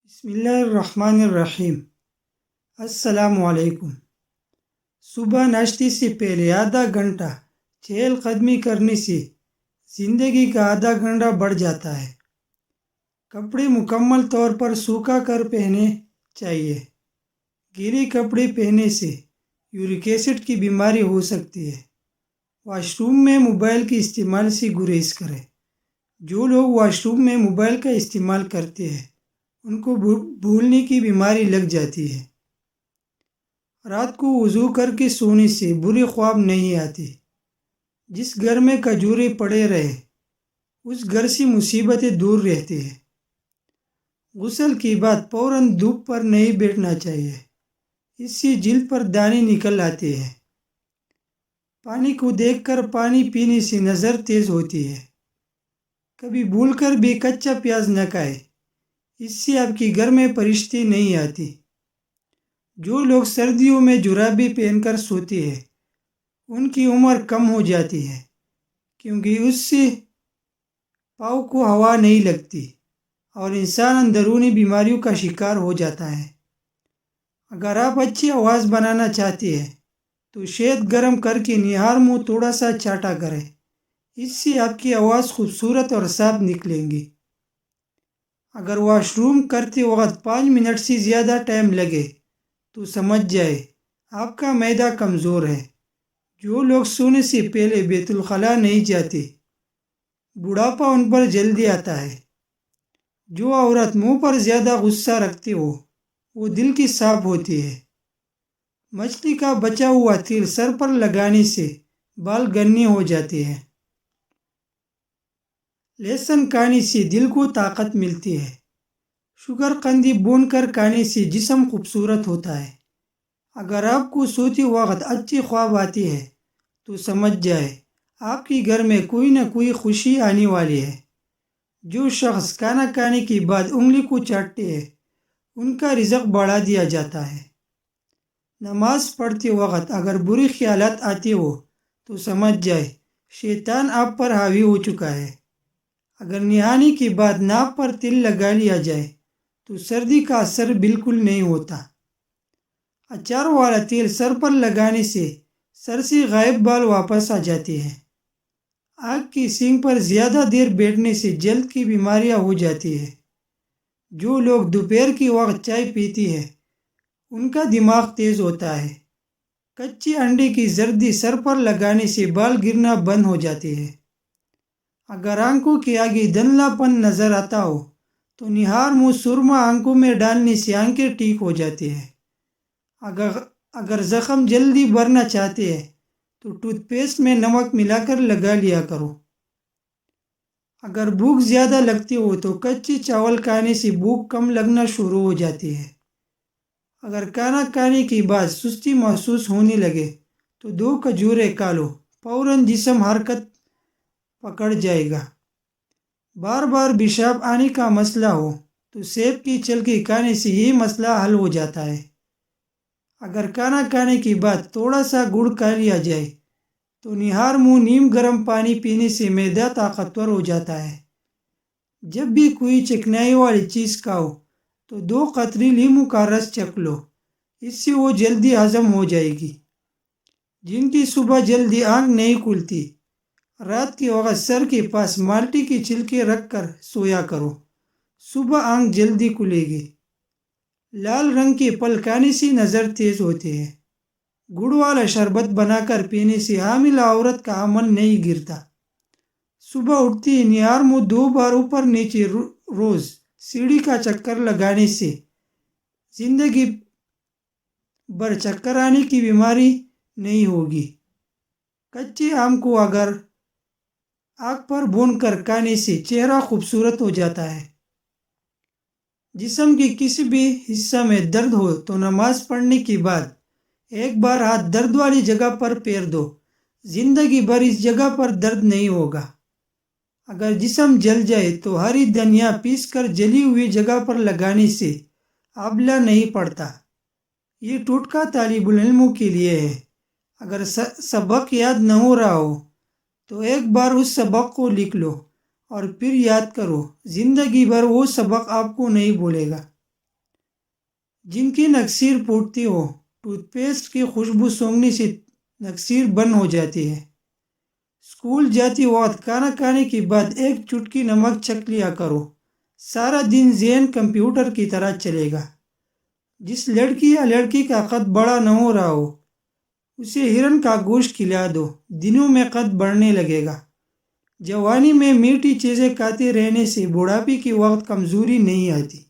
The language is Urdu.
بسم اللہ الرحمن الرحیم۔ السلام علیکم۔ صبح ناشتے سے پہلے آدھا گھنٹہ چہل قدمی کرنے سے زندگی کا آدھا گھنٹہ بڑھ جاتا ہے۔ کپڑے مکمل طور پر سوکھا کر پہنے چاہیے۔ گیلے کپڑے پہننے سے یورک ایسڈ کی بیماری ہو سکتی ہے۔ واش روم میں موبائل کے استعمال سے گریز کریں۔ جو لوگ واش روم میں موبائل کا استعمال کرتے ہیں ان کو بھولنے کی بیماری لگ جاتی ہے۔ رات کو وضو کر کے سونے سے برے خواب نہیں آتے۔ جس گھر میں کھجورے پڑے رہے اس گھر سے مصیبتیں دور رہتی ہیں۔ غسل کے بعد فوراً دھوپ پر نہیں بیٹھنا چاہیے، اس سے جلد پر دانے نکل آتے ہیں۔ پانی کو دیکھ کر پانی پینے سے نظر تیز ہوتی ہے۔ کبھی بھول کر بھی کچا پیاز نہ کھائے، اس سے آپ کے گھر میں فرشتے نہیں آتی۔ جو لوگ سردیوں میں جرابیں پہن کر سوتے ہیں ان کی عمر کم ہو جاتی ہے، کیونکہ اس سے پاؤں کو ہوا نہیں لگتی اور انسان اندرونی بیماریوں کا شکار ہو جاتا ہے۔ اگر آپ اچھی آواز بنانا چاہتے ہیں تو شہد گرم کر کے نہار منہ تھوڑا سا چاٹا کریں، اس سے آپ کی آواز خوبصورت اور صاف نکلیں گی۔ اگر واش روم کرتے وقت 5 منٹ سے زیادہ ٹائم لگے تو سمجھ جائے آپ کا معدہ کمزور ہے۔ جو لوگ سونے سے پہلے بیت الخلاء نہیں جاتے بڑھاپا ان پر جلدی آتا ہے۔ جو عورت منہ پر زیادہ غصہ رکھتی ہو وہ دل کی صاف ہوتی ہے۔ مچھلی کا بچا ہوا تیل سر پر لگانے سے بال گھنے ہو جاتے ہیں۔ لہسن کھانے سے دل کو طاقت ملتی ہے۔ شکر قندی بھون کر کھانے سے جسم خوبصورت ہوتا ہے۔ اگر آپ کو سوتے وقت اچھے خواب آتے ہیں تو سمجھ جائے آپ کے گھر میں کوئی نہ کوئی خوشی آنے والی ہے۔ جو شخص کھانا کھانے کے بعد انگلی کو چاٹتے ہیں ان کا رزق بڑھا دیا جاتا ہے۔ نماز پڑھتے وقت اگر برے خیالات آتے ہو تو سمجھ جائے شیطان آپ پر حاوی ہو چکا ہے۔ اگر نہانے کے بعد ناک پر تیل لگا لیا جائے تو سردی کا اثر بالکل نہیں ہوتا۔ اچار والا تیل سر پر لگانے سے سر سے غائب بال واپس آ جاتے ہیں۔ آنکھ کی سینگ پر زیادہ دیر بیٹھنے سے جلد کی بیماریاں ہو جاتی ہیں۔ جو لوگ دوپہر کے وقت چائے پیتی ہیں ان کا دماغ تیز ہوتا ہے۔ کچے انڈے کی زردی سر پر لگانے سے بال گرنا بند ہو جاتے ہیں۔ اگر آنکھوں کے آگے دھندلا پن نظر آتا ہو تو نہار منہ سرما آنکھوں میں ڈالنے سے آنکھیں ٹھیک ہو جاتی ہیں۔ اگر زخم جلدی بھرنا چاہتے ہیں تو ٹوتھ پیسٹ میں نمک ملا کر لگا لیا کرو۔ اگر بھوک زیادہ لگتی ہو تو کچے چاول کھانے سے بھوک کم لگنا شروع ہو جاتی ہے۔ اگر کھانا کھانے کے بعد سستی محسوس ہونے لگے تو 2 کھجوریں کھا لو، فوراً جسم حرکت پکڑ جائے گا۔ بار بار پیشاب آنے کا مسئلہ ہو تو سیب کی چھلکے کھانے سے یہ مسئلہ حل ہو جاتا ہے۔ اگر کھانا کھانے کے بعد تھوڑا سا گڑ کھا لیا جائے تو نہار منہ نیم گرم پانی پینے سے معدہ طاقتور ہو جاتا ہے۔ جب بھی کوئی چکنائی والی چیز کھاؤ تو 2 قطرے لیموں کا رس چکھ لو، اس سے وہ جلدی ہضم ہو جائے گی۔ جن کی صبح جلدی آنکھ نہیں کھلتی رات کے وقت سر کے پاس مالٹی کے چھلکے رکھ کر سویا کرو، صبح آنکھ جلدی کھلے گی۔ لال رنگ کے پھل کھانے سے نظر تیز ہوتے ہیں۔ گڑ والا شربت بنا کر پینے سے حاملہ عورت کا حمل نہیں گرتا۔ صبح اٹھتے ہی نہار منہ 2 بار اوپر نیچے روز سیڑھی کا چکر لگانے سے زندگی بھر چکر آنے کی بیماری نہیں ہوگی۔ کچے آم کو اگر آگ پر بھون کر کھانے سے چہرہ خوبصورت ہو جاتا ہے۔ جسم کے کسی بھی حصہ میں درد ہو تو نماز پڑھنے کے بعد ایک بار ہاتھ درد والی جگہ پر پھیر دو، زندگی بھر اس جگہ پر درد نہیں ہوگا۔ اگر جسم جل جائے تو ہری دھنیا پیس کر جلی ہوئی جگہ پر لگانے سے آبلہ نہیں پڑتا۔ یہ ٹوٹکا طالب علموں کے لیے ہے۔ اگر سبق یاد نہ ہو رہا ہو تو ایک بار اس سبق کو لکھ لو اور پھر یاد کرو، زندگی بھر وہ سبق آپ کو نہیں بھولے گا۔ جن کی نکسیر پھوٹتی ہو، ٹوتھ پیسٹ کی خوشبو سونگھنے سے نکسیر بند ہو جاتی ہے۔ اسکول جاتی وقت کھانا کھانے کے بعد ایک چٹکی نمک چکھ لیا کرو، سارا دن ذہن کمپیوٹر کی طرح چلے گا۔ جس لڑکی یا لڑکی کا قد بڑا نہ ہو رہا ہو اسے ہرن کا گوشت کھلا دو، دنوں میں قد بڑھنے لگے گا۔ جوانی میں میٹھی چیزیں کھاتے رہنے سے بڑھاپے کے وقت کمزوری نہیں آتی۔